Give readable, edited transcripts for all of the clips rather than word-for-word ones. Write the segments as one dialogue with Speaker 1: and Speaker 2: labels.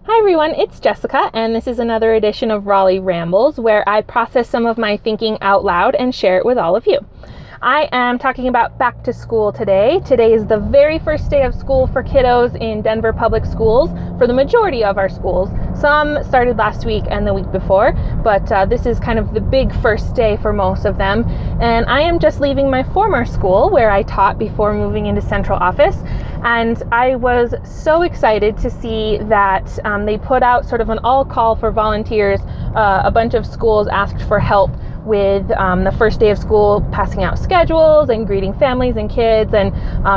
Speaker 1: Hi everyone, it's Jessica, and this is another edition of Raleigh Rambles, where I process some of my thinking out loud and share it with all of you. I am talking about back to school today. Today is the very first day of school for kiddos in Denver Public Schools for the majority of our schools. Some started last week and the week before, but this is kind of the big first day for most of them. And I am just leaving my former school where I taught before moving into central office. And I was so excited to see that they put out sort of an all call for volunteers. A bunch of schools asked for help with the first day of school, passing out schedules and greeting families and kids, and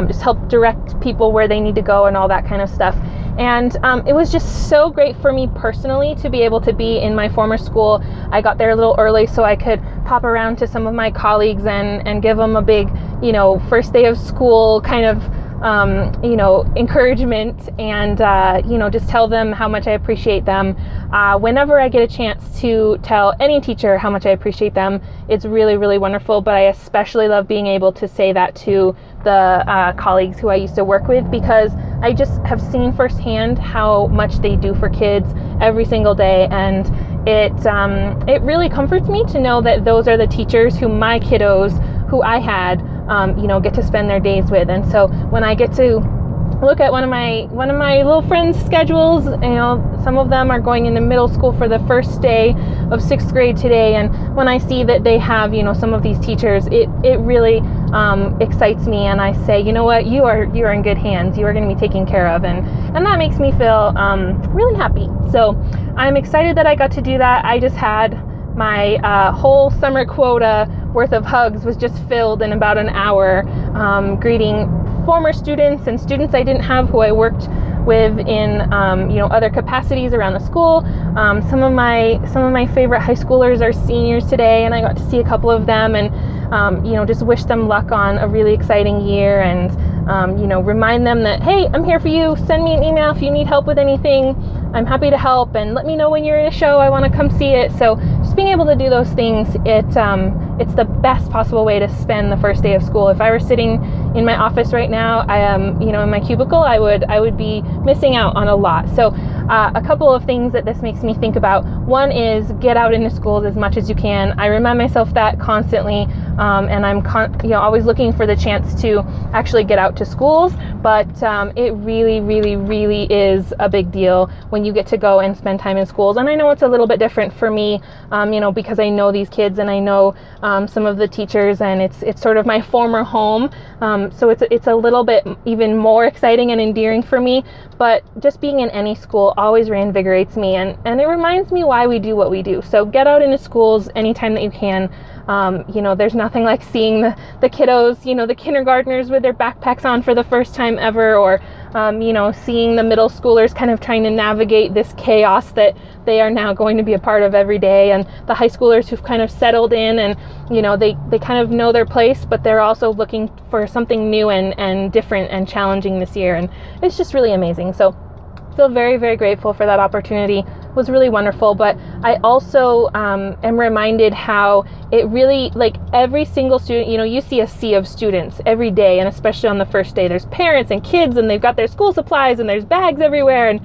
Speaker 1: just help direct people where they need to go and all that kind of stuff. And it was just so great for me personally to be able to be in my former school. I got there a little early so I could pop around to some of my colleagues and give them a big, first day of school kind of encouragement and, just tell them how much I appreciate them. Whenever I get a chance to tell any teacher how much I appreciate them, it's really, really wonderful. But I especially love being able to say that to the colleagues who I used to work with, because I just have seen firsthand how much they do for kids every single day. And it really comforts me to know that those are the teachers who my kiddos, who I had, get to spend their days with. And so when I get to look at one of my little friends' schedules, some of them are going into middle school for the first day of 6th grade today, and when I see that they have some of these teachers, it really excites me, and I say, you know what, you are in good hands. You are going to be taken care of, and that makes me feel really happy. So I'm excited that I got to do that. I just had my whole summer quota worth of hugs was just filled in about an hour, greeting former students and students I didn't have who I worked with in other capacities around the school. Some of my favorite high schoolers are seniors today, and I got to see a couple of them and just wish them luck on a really exciting year, and remind them that, hey, I'm here for you. Send me an email if you need help with anything. I'm happy to help, and let me know when you're in a show. I want to come see it. So just being able to do those things, it's the best possible way to spend the first day of school. If I were sitting in my office right now, I am, in my cubicle, I would be missing out on a lot. So a couple of things that this makes me think about. One is get out into schools as much as you can. I remind myself that constantly, and I'm always looking for the chance to actually get out to schools. But it really, really, really is a big deal when you get to go and spend time in schools. And I know it's a little bit different for me, because I know these kids and I know some of the teachers, and it's sort of my former home. So it's a little bit even more exciting and endearing for me. But just being in any school always reinvigorates me, and it reminds me why we do what we do. So get out into schools anytime that you can. There's nothing like seeing the kiddos, the kindergartners with their backpacks on for the first time ever, or, seeing the middle schoolers kind of trying to navigate this chaos that they are now going to be a part of every day, and the high schoolers who've kind of settled in and, they kind of know their place, but they're also looking for something new and different and challenging this year. And it's just really amazing. So I feel very, very grateful for that opportunity. It was really wonderful. But I also am reminded how it really, like, every single student, you see a sea of students every day, and especially on the first day, there's parents and kids, and they've got their school supplies, and there's bags everywhere, and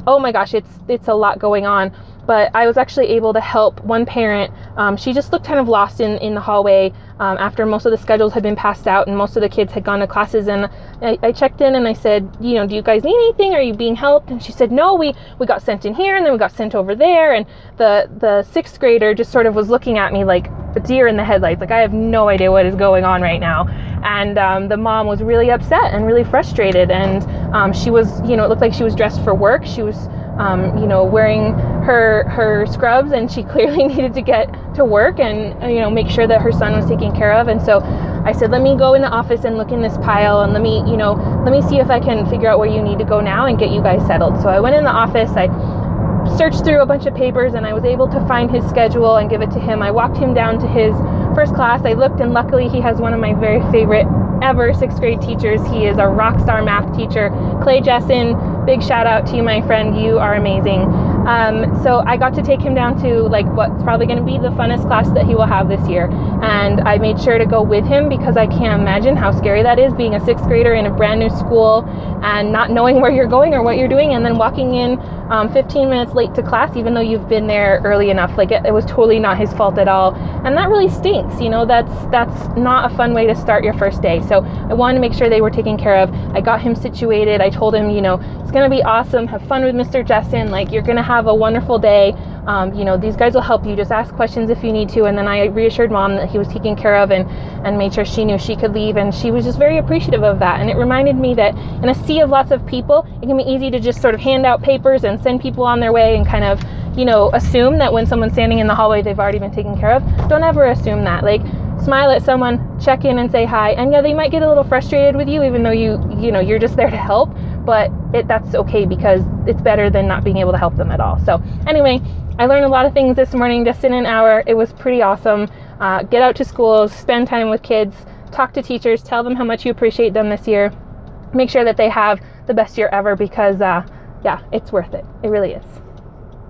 Speaker 1: oh my gosh, it's a lot going on. But I was actually able to help one parent. She just looked kind of lost in the hallway after most of the schedules had been passed out and most of the kids had gone to classes. And I checked in and I said, do you guys need anything? Are you being helped? And she said, no, we got sent in here and then we got sent over there. And the 6th grader just sort of was looking at me like a deer in the headlights. Like, I have no idea what is going on right now. And the mom was really upset and really frustrated. And she was, it looked like she was dressed for work. She was, wearing her scrubs, and she clearly needed to get to work and, make sure that her son was taken care of. And so I said, let me go in the office and look in this pile, and let me see if I can figure out where you need to go now and get you guys settled. So I went in the office, I searched through a bunch of papers, and I was able to find his schedule and give it to him. I walked him down to his first class. I looked, and luckily he has one of my very favorite ever 6th grade teachers. He is a rock star math teacher, Clay Jessen. Big shout out to you, my friend. You are amazing. So I got to take him down to like what's probably going to be the funnest class that he will have this year. And I made sure to go with him because I can't imagine how scary that is, being a 6th grader in a brand new school and not knowing where you're going or what you're doing, and then walking in 15 minutes late to class, even though you've been there early enough. Like it was totally not his fault at all. And that really stinks. You know, that's not a fun way to start your first day. So I wanted to make sure they were taken care of. I got him situated. I told him, you know, it's going to be awesome. Have fun with Mr. Jessen. Like, you're going to have a wonderful day. You know, these guys will help you. Just ask questions if you need to. And then I reassured Mom that he was taken care of and made sure she knew she could leave. And she was just very appreciative of that. And it reminded me that in a sea of lots of people, it can be easy to just sort of hand out papers and send people on their way and kind of, you know, assume that when someone's standing in the hallway, they've already been taken care of. Don't ever assume that. Like, smile at someone, check in and say hi. And yeah, they might get a little frustrated with you, even though you know, you're just there to help. But that's okay, because it's better than not being able to help them at all. So anyway, I learned a lot of things this morning just in an hour. It was pretty awesome. Get out to schools, spend time with kids, talk to teachers, tell them how much you appreciate them this year. Make sure that they have the best year ever, because yeah, it's worth it. It really is.